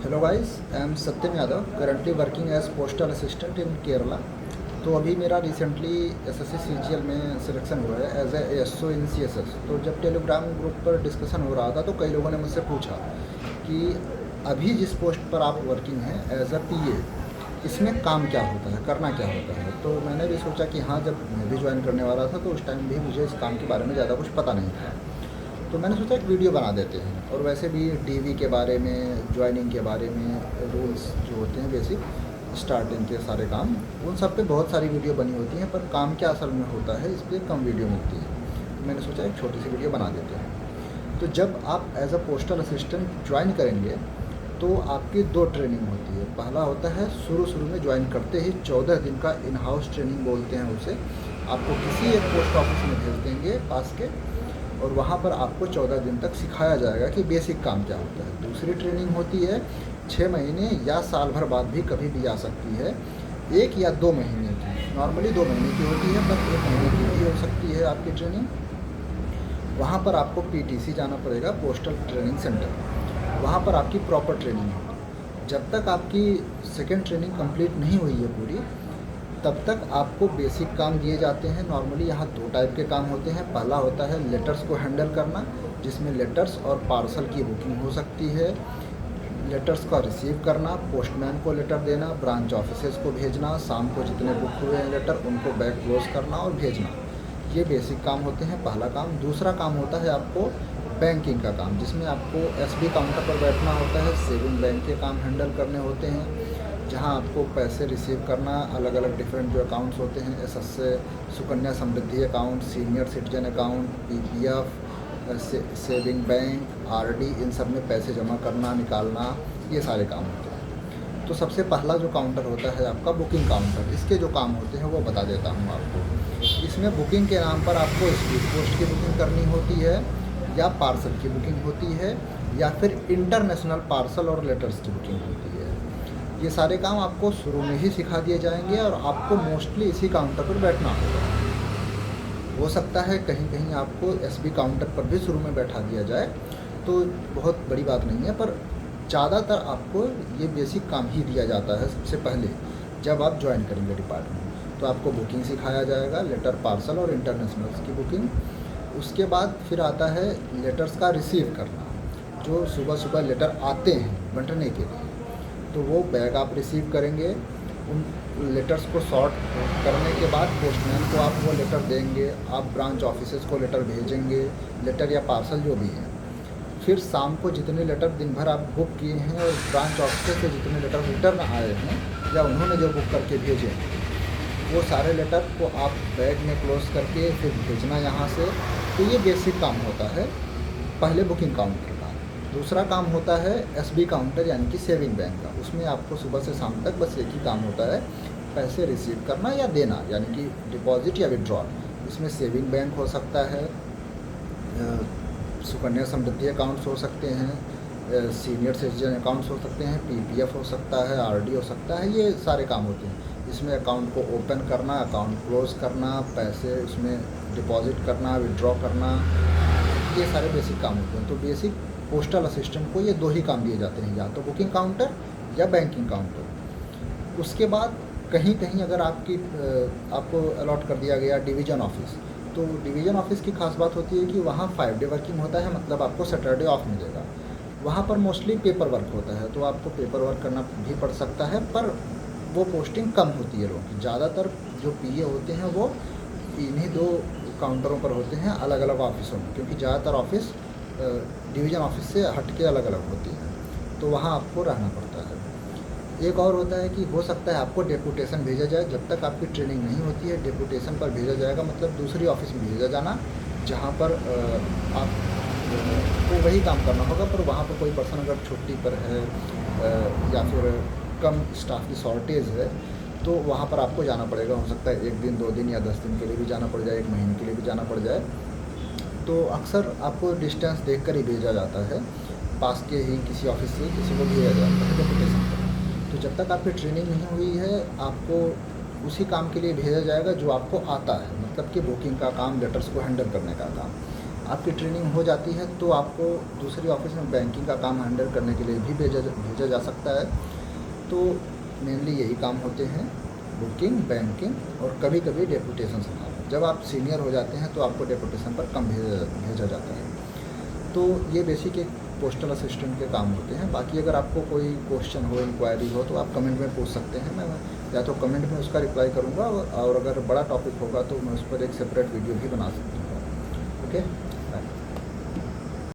Hello guys, I am Satyam Yadav, currently working as postal assistant in Kerala. तो अभी मेरा recently SSC CGL में selection हुआ है as a SO in CSS. तो जब टेलीग्राम ग्रुप पर डिस्कशन हो रहा था तो कई लोगों ने मुझसे पूछा कि अभी जिस पोस्ट पर आप वर्किंग हैं एज अ पीए, इसमें काम क्या होता है, करना क्या होता है। तो मैंने भी सोचा कि हाँ, जब मैं भी ज्वाइन करने वाला था तो उस टाइम भी मुझे इस काम के बारे में ज़्यादा कुछ पता नहीं था। तो मैंने सोचा एक वीडियो बना देते हैं, और वैसे भी डीवी के बारे में, ज्वाइनिंग के बारे में, रूल्स जो होते हैं बेसिक स्टार्टिंग के सारे काम, उन सब पे बहुत सारी वीडियो बनी होती हैं, पर काम क्या असल में होता है इस पर कम वीडियो मिलती है। तो मैंने सोचा एक छोटी सी वीडियो बना देते हैं। तो जब आप as a postal assistant join करेंगे तो आपकी दो ट्रेनिंग होती है। पहला होता है शुरू में ज्वाइन करते ही 14 दिन का इन हाउस ट्रेनिंग बोलते हैं उसे। आपको किसी एक पोस्ट ऑफिस में भेज देंगे पास के, और वहाँ पर आपको 14 दिन तक सिखाया जाएगा कि बेसिक काम क्या होता है। दूसरी ट्रेनिंग होती है 6 महीने या साल भर बाद भी कभी भी आ सकती है, 1 या 2 महीने की। नॉर्मली 2 महीने की होती है, पर 1 महीने की भी हो सकती है आपकी ट्रेनिंग। वहाँ पर आपको पीटीसी जाना पड़ेगा, पोस्टल ट्रेनिंग सेंटर। वहाँ पर आपकी प्रॉपर ट्रेनिंग होगी। जब तक आपकी सेकेंड ट्रेनिंग कंप्लीट नहीं हुई है पूरी, तब तक आपको बेसिक काम दिए जाते हैं। नॉर्मली यहाँ 2 टाइप के काम होते हैं। पहला होता है लेटर्स को हैंडल करना, जिसमें लेटर्स और पार्सल की बुकिंग हो सकती है। लेटर्स का रिसीव करना, पोस्टमैन को लेटर देना, ब्रांच ऑफिसेज को भेजना, शाम को जितने बुक हुए हैं लेटर उनको बैक क्लोज करना और भेजना। ये बेसिक काम होते हैं, पहला काम। दूसरा काम होता है आपको बैंकिंग का काम, जिसमें आपको एसबी काउंटर पर बैठना होता है, सेविंग बैंक के काम हैंडल करने होते हैं, जहां आपको पैसे रिसीव करना, अलग अलग डिफरेंट जो अकाउंट्स होते हैं, SSA, Sukanya Samriddhi account, senior citizen account, PPF, saving bank, RD, इन सब में पैसे जमा करना, निकालना, ये सारे काम होते हैं। तो सबसे पहला जो काउंटर होता है आपका बुकिंग काउंटर। इसके जो काम होते हैं वो बता देता हूँ आपको। इसमें बुकिंग के नाम पर आपको स्पीड पोस्ट की बुकिंग करनी होती है, या पार्सल की बुकिंग होती है, या फिर इंटरनेशनल पार्सल और लेटर्स की बुकिंग होती है। ये सारे काम आपको शुरू में ही सिखा दिए जाएंगे, और आपको मोस्टली इसी काउंटर पर बैठना होगा। हो सकता है कहीं कहीं आपको एसबी काउंटर पर भी शुरू में बैठा दिया जाए, तो बहुत बड़ी बात नहीं है, पर ज़्यादातर आपको ये बेसिक काम ही दिया जाता है सबसे पहले जब आप ज्वाइन करेंगे डिपार्टमेंट। तो आपको बुकिंग सिखाया जाएगा, लेटर, पार्सल और इंटरनेशनल्स की बुकिंग। उसके बाद फिर आता है लेटर्स का रिसीव करना। जो सुबह सुबह लेटर आते हैं बंटने के लिए, तो वो बैग आप रिसीव करेंगे। उन लेटर्स को सॉर्ट करने के बाद पोस्टमैन को आप वो लेटर देंगे। आप ब्रांच ऑफिसेज को लेटर भेजेंगे, लेटर या पार्सल जो भी है। फिर शाम को जितने लेटर दिन भर आप बुक किए हैं, और ब्रांच ऑफिस से जितने लेटर रिटर्न आए हैं या उन्होंने जो बुक करके भेजे हैं, वो सारे लेटर को आप बैग में क्लोज करके फिर भेजना यहाँ से। तो ये बेसिक काम होता है पहले बुकिंग काउंटर का। दूसरा काम होता है एसबी काउंटर, यानी कि सेविंग बैंक का। उसमें आपको सुबह से शाम तक बस एक ही काम होता है, पैसे रिसीव करना या देना, यानी कि डिपॉजिट या विड्रॉल। इसमें सेविंग बैंक हो सकता है, सुकन्या समृद्धि अकाउंट्स हो सकते हैं, सीनियर सिटीजन अकाउंट्स हो सकते हैं, पीपीएफ हो सकता है, आरडी हो सकता है। ये सारे काम होते हैं। इसमें अकाउंट को ओपन करना, अकाउंट क्लोज करना, पैसे उसमें डिपॉजिट करना, विड्रॉ करना, ये सारे बेसिक काम होते हैं। तो बेसिक पोस्टल असिस्टेंट को ये 2 ही काम दिए जाते हैं, या तो बुकिंग काउंटर या बैंकिंग काउंटर। उसके बाद कहीं कहीं अगर आपको अलॉट कर दिया गया डिवीज़न ऑफिस, तो डिवीज़न ऑफिस की खास बात होती है कि वहाँ 5 डे वर्किंग होता है, मतलब आपको सैटरडे ऑफ मिलेगा। वहाँ पर मोस्टली पेपर वर्क होता है, तो आपको पेपर वर्क करना भी पड़ सकता है, पर वो पोस्टिंग कम होती है लोगों की। ज़्यादातर जो पीए होते हैं वो इन्हीं 2 काउंटरों पर होते हैं, अलग अलग ऑफिसों में, क्योंकि ज़्यादातर ऑफिस डिवीज़न ऑफिस से हट के अलग अलग होती हैं, तो वहाँ आपको रहना पड़ता है। एक और होता है कि हो सकता है आपको डेपुटेशन भेजा जाए। जब तक आपकी ट्रेनिंग नहीं होती है, डेपुटेशन पर भेजा जाएगा, मतलब दूसरी ऑफिस में भेजा जाना, जहाँ पर आपको वही काम करना होगा, पर वहाँ पर कोई पर्सन अगर छुट्टी पर है या फिर कम स्टाफ की शॉर्टेज है, तो वहाँ पर आपको जाना पड़ेगा। हो सकता है 1 दिन, 2 दिन या 10 दिन के लिए भी जाना पड़ जाए, 1 महीने के लिए भी जाना पड़ जाए। तो अक्सर आपको डिस्टेंस देखकर ही भेजा जाता है, पास के ही किसी ऑफिस से किसी को भेजा जाता है डेपुटेशन पर। तो जब तक आपकी ट्रेनिंग नहीं हुई है, आपको उसी काम के लिए भेजा जाएगा जो आपको आता है, मतलब कि बुकिंग का काम, लेटर्स को हैंडल करने का काम। आपकी ट्रेनिंग हो जाती है तो आपको दूसरी ऑफिस में बैंकिंग का काम हैंडल करने के लिए भी भेजा जा सकता है। तो मेनली यही काम होते हैं, बुकिंग, बैंकिंग और कभी कभी डेपुटेशन संभालना। जब आप सीनियर हो जाते हैं तो आपको डेपुटेशन पर कम भेजा जाता है। तो ये बेसिक एक पोस्टल असिस्टेंट के काम होते हैं। बाकी अगर आपको कोई क्वेश्चन हो, इंक्वायरी हो तो आप कमेंट में पूछ सकते हैं। मैं या तो कमेंट में उसका रिप्लाई करूँगा और अगर बड़ा टॉपिक होगा तो मैं उस पर एक सेपरेट वीडियो भी बना सकता हूँ। ओके।